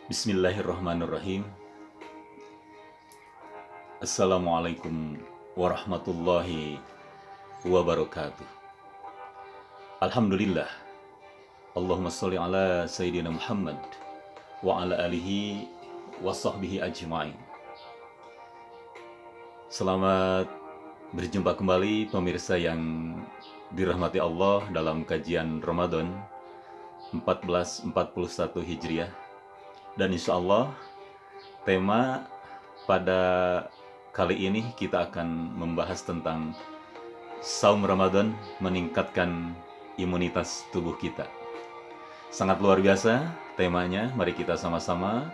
Bismillahirrahmanirrahim. Assalamualaikum warahmatullahi wabarakatuh. Alhamdulillah. Allahumma sholli ala Sayyidina Muhammad wa ala alihi wa sahbihi ajma'in. Selamat berjumpa kembali pemirsa yang dirahmati Allah dalam kajian Ramadan 1441 Hijriah. Dan insya Allah tema pada kali ini kita akan membahas tentang saum Ramadan meningkatkan imunitas tubuh kita. Sangat luar biasa temanya, mari kita sama-sama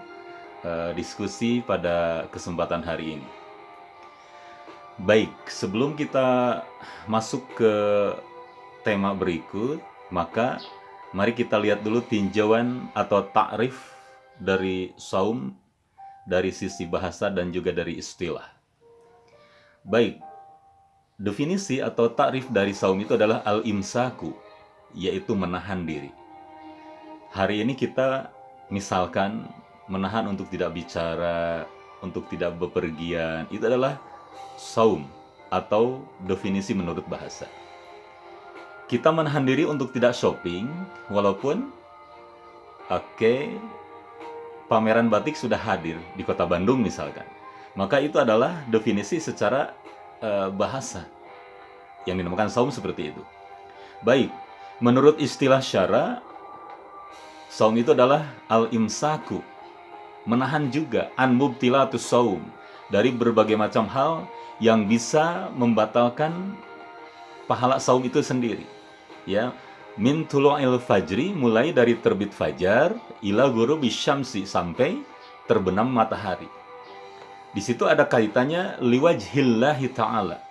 diskusi pada kesempatan hari ini. Baik, sebelum kita masuk ke tema berikut, maka mari kita lihat dulu tinjauan atau takrif dari saum dari sisi bahasa dan juga dari istilah. Baik, definisi atau takrif dari saum itu adalah al-imsaku, yaitu menahan diri. Hari ini kita misalkan menahan untuk tidak bicara, untuk tidak bepergian, itu adalah saum atau definisi menurut bahasa. Kita menahan diri untuk tidak shopping, walaupun pameran batik sudah hadir di kota Bandung misalkan. Maka itu adalah definisi secara bahasa yang dinamakan saum seperti itu. Baik, menurut istilah syara, saum itu adalah al-imsaku, menahan juga an mubtilatus saum, dari berbagai macam hal yang bisa membatalkan pahala saum itu sendiri. Ya, min tulu'il fajri, mulai dari terbit fajar, ila ghurubi syamsi, sampai terbenam matahari. Di situ ada kaitannya liwajhillahi ta'ala,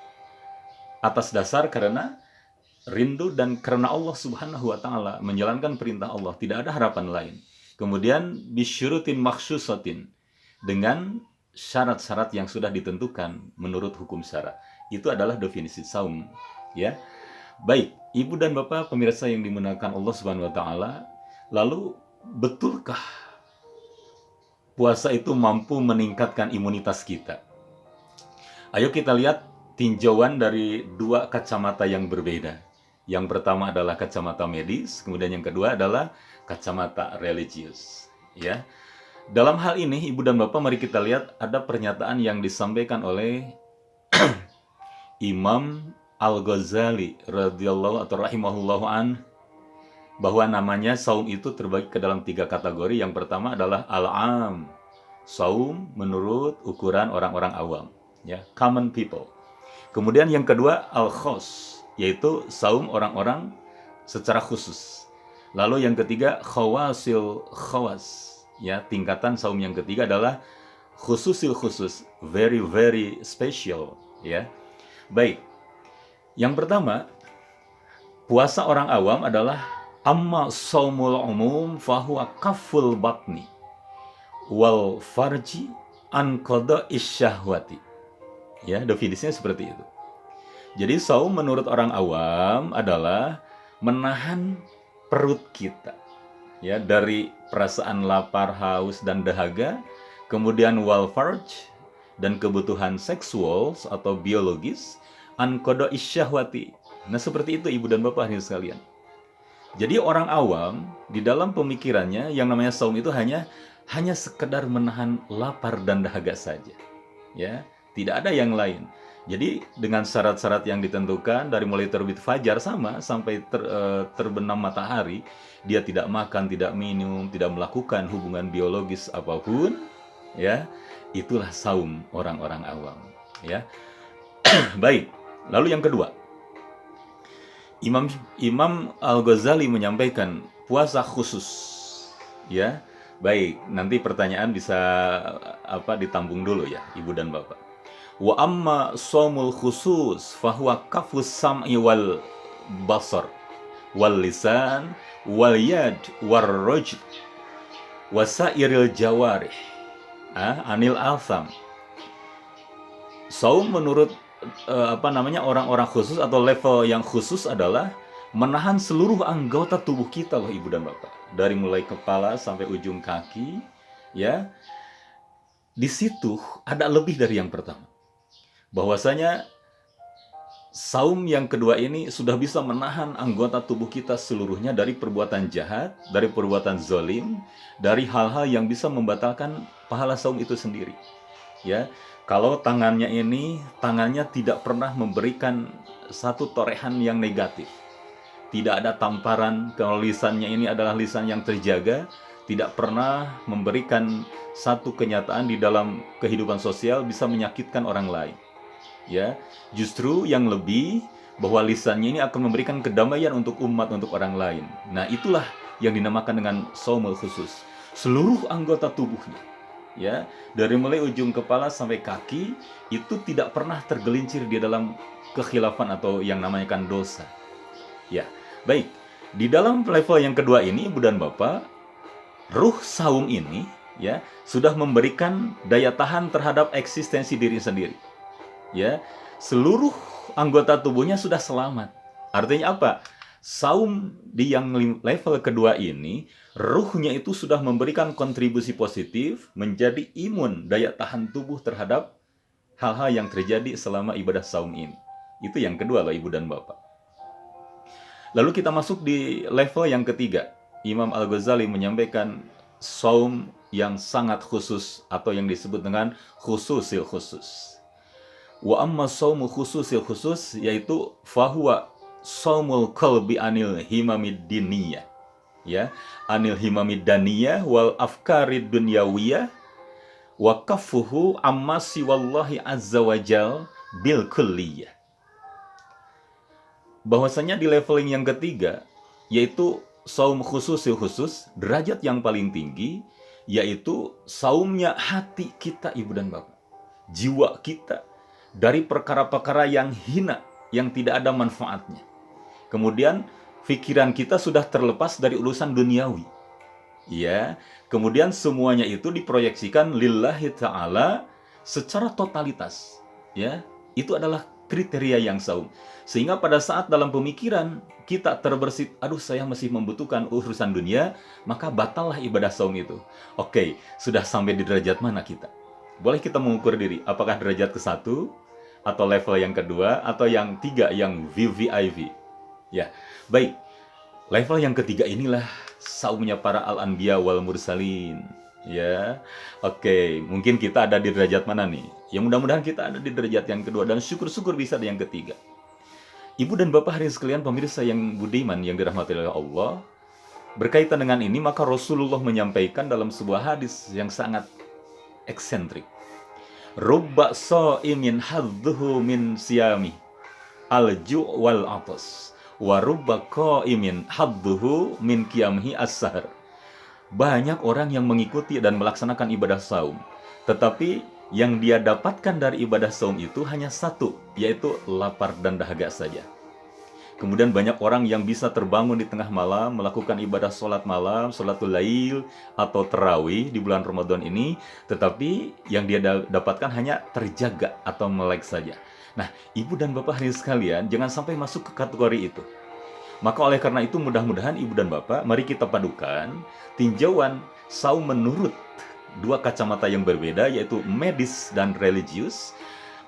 atas dasar karena rindu dan karena Allah Subhanahu wa ta'ala, menjalankan perintah Allah, tidak ada harapan lain. Kemudian bisyurutin makhsusatin, dengan syarat-syarat yang sudah ditentukan menurut hukum syara. Itu adalah definisi saum, ya. Baik, Ibu dan Bapak pemirsa yang dimuliakan Allah Subhanahu wa taala, lalu betulkah puasa itu mampu meningkatkan imunitas kita? Ayo kita lihat tinjauan dari dua kacamata yang berbeda. Yang pertama adalah kacamata medis, kemudian yang kedua adalah kacamata religius, ya. Dalam hal ini, Ibu dan Bapak, mari kita lihat ada pernyataan yang disampaikan oleh Imam Al-Ghazali radhiyallahu atau rahimahullahu an, bahwa namanya saum itu terbagi ke dalam 3 kategori. Yang pertama adalah al-am, saum menurut ukuran orang-orang awam, ya, common people. Kemudian yang kedua al-khos, yaitu saum orang-orang secara khusus. Lalu yang ketiga khawasil khawas, ya, tingkatan saum yang ketiga adalah khususil khusus, very very special, ya. Baik, yang pertama, puasa orang awam adalah amma saumul umum fahuwa kaful batni wal farji an qada'is syahwati. Ya, definisinya seperti itu. Jadi saum menurut orang awam adalah menahan perut kita, ya, dari perasaan lapar, haus dan dahaga, kemudian wal farj, dan kebutuhan seksual atau biologis, an qada'is syahwati. Nah, seperti itu Ibu dan Bapak hadirin sekalian. Jadi orang awam di dalam pemikirannya yang namanya saum itu hanya sekedar menahan lapar dan dahaga saja. Ya, tidak ada yang lain. Jadi dengan syarat-syarat yang ditentukan dari mulai terbit fajar sampai terbenam matahari, dia tidak makan, tidak minum, tidak melakukan hubungan biologis apapun, ya. Itulah saum orang-orang awam, ya. Baik. Lalu yang kedua, Imam Al-Ghazali menyampaikan puasa khusus, ya. Baik, nanti pertanyaan bisa ditambung dulu ya, Ibu dan Bapak. Wa amma shaumul khusus fahuwa kafus sam'i wal basar wal lisan wal yad war rajl wasairil jawarih anil alsam. Saum menurut orang-orang khusus atau level yang khusus adalah menahan seluruh anggota tubuh kita loh Ibu dan Bapak. Dari mulai kepala sampai ujung kaki, Ya, di situ ada lebih dari yang pertama. Bahwasanya saum yang kedua ini sudah bisa menahan anggota tubuh kita seluruhnya dari perbuatan jahat, dari perbuatan zolim, dari hal-hal yang bisa membatalkan pahala saum itu sendiri. Ya, kalau tangannya tidak pernah memberikan satu torehan yang negatif. Tidak ada tamparan, kalau lisannya ini adalah lisan yang terjaga, tidak pernah memberikan satu kenyataan di dalam kehidupan sosial bisa menyakitkan orang lain. Ya, justru yang lebih bahwa lisannya ini akan memberikan kedamaian untuk umat, untuk orang lain. Nah, itulah yang dinamakan dengan saumul khusus. Seluruh anggota tubuhnya, ya, dari mulai ujung kepala sampai kaki itu tidak pernah tergelincir di dalam kekhilafan atau yang namanya kan dosa. Ya, baik. Di dalam level yang kedua ini, Ibu dan Bapak, ruh saum ini ya sudah memberikan daya tahan terhadap eksistensi diri sendiri. Ya, seluruh anggota tubuhnya sudah selamat. Artinya apa? Saum di yang level kedua ini, ruhnya itu sudah memberikan kontribusi positif menjadi imun daya tahan tubuh terhadap hal-hal yang terjadi selama ibadah saum ini. Itu yang kedua loh Ibu dan Bapak. Lalu kita masuk di level yang ketiga. Imam Al-Ghazali menyampaikan saum yang sangat khusus atau yang disebut dengan khususil khusus. Wa amma saumu khususil khusus, yaitu fahuwa saumul qalbi anil himamid diniyah. Ya, anil himamid daniyah wal afkarid dunyawiyah wa kafuhu amma siwallahi azza wajal bil kulliyah. Bahwasanya di leveling yang ketiga, yaitu saum khususil khusus, derajat yang paling tinggi, yaitu saumnya hati kita Ibu dan Bapak. Jiwa kita dari perkara-perkara yang hina, yang tidak ada manfaatnya. Kemudian pikiran kita sudah terlepas dari urusan duniawi. Ya, kemudian semuanya itu diproyeksikan lillahi ta'ala secara totalitas. Ya, itu adalah kriteria yang saum. Sehingga pada saat dalam pemikiran kita terbersit, aduh saya masih membutuhkan urusan dunia, maka batallah ibadah saum itu. Oke, sudah sampai di derajat mana kita? Boleh kita mengukur diri, apakah derajat ke-1, atau level yang kedua, atau yang 3, yang VVIV. Ya, baik. Level yang ketiga inilah saumnya para al-anbiya wal mursalin. Ya, oke, mungkin kita ada di derajat mana nih? Yang mudah-mudahan kita ada di derajat yang kedua dan syukur-syukur bisa di yang ketiga. Ibu dan Bapak hadirin sekalian, pemirsa yang budiman yang dirahmati oleh Allah, berkaitan dengan ini maka Rasulullah menyampaikan dalam sebuah hadis yang sangat eksentrik. Rubba sha'imin hadduhu min siyami al-ju' wal atas wa rubba qa'imin hadduhu min qiyamhi as-sahar. Banyak orang yang mengikuti dan melaksanakan ibadah saum, tetapi yang dia dapatkan dari ibadah saum itu hanya satu, yaitu lapar dan dahaga saja. Kemudian banyak orang yang bisa terbangun di tengah malam, melakukan ibadah sholat malam, sholatul lail, atau terawih di bulan Ramadan ini, tetapi yang dia dapatkan hanya terjaga atau melek saja. Nah, Ibu dan Bapak hadirin sekalian, jangan sampai masuk ke kategori itu. Maka oleh karena itu mudah-mudahan Ibu dan Bapak, mari kita padukan tinjauan saum menurut dua kacamata yang berbeda, yaitu medis dan religius.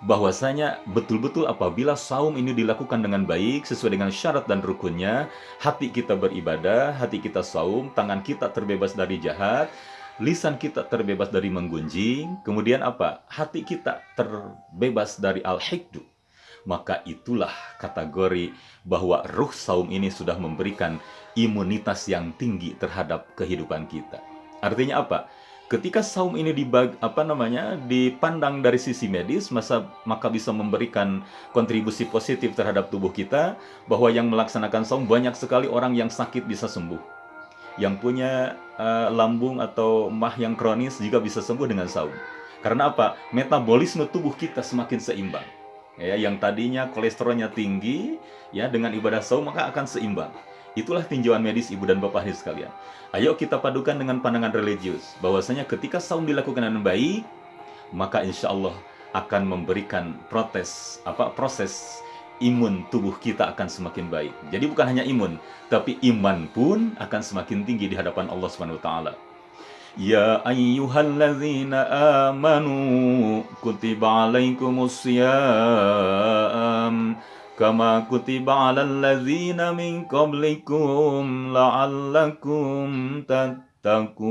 Bahwasanya betul-betul apabila saum ini dilakukan dengan baik, sesuai dengan syarat dan rukunnya, hati kita beribadah, hati kita saum, tangan kita terbebas dari jahat, lisan kita terbebas dari menggunjing, kemudian apa? Hati kita terbebas dari al-hikdu. Maka itulah kategori bahwa ruh saum ini sudah memberikan imunitas yang tinggi terhadap kehidupan kita. Artinya apa? Ketika saum ini dipandang dari sisi medis, maka bisa memberikan kontribusi positif terhadap tubuh kita, bahwa yang melaksanakan saum banyak sekali orang yang sakit bisa sembuh. Yang punya lambung atau mah yang kronis juga bisa sembuh dengan saum. Karena apa? Metabolisme tubuh kita semakin seimbang. Ya, yang tadinya kolesterolnya tinggi, ya dengan ibadah saum maka akan seimbang. Itulah tinjauan medis Ibu dan Bapak hadirin sekalian. Ayo kita padukan dengan pandangan religius, bahwasanya ketika saum dilakukan dengan baik, maka insya Allah akan memberikan proses imun tubuh kita akan semakin baik. Jadi bukan hanya imun, tapi iman pun akan semakin tinggi di hadapan Allah Subhanahu wa taala. Ya ayyuhalladzina amanu kutiba alaikumus siyam kama kutiba alal ladzina min qablikum la'allakum tattaqun.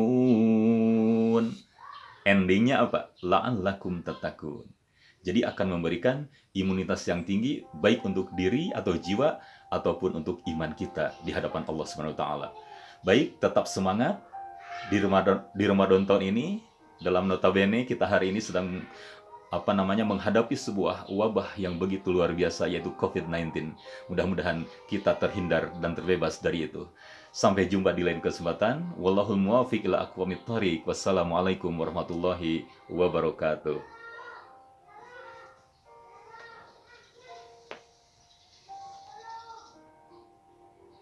Endingnya apa? La'allakum tattaqun. Jadi akan memberikan imunitas yang tinggi baik untuk diri atau jiwa ataupun untuk iman kita di hadapan Allah Subhanahu wa taala. Baik, tetap semangat di Ramadan tahun ini. Dalam notabene kita hari ini sedang menghadapi sebuah wabah yang begitu luar biasa, yaitu COVID-19. Mudah-mudahan kita terhindar dan terbebas dari itu. Sampai jumpa di lain kesempatan. Wallahul muwaffiq ila aqwamit thoriq. Wassalamualaikum warahmatullahi wabarakatuh.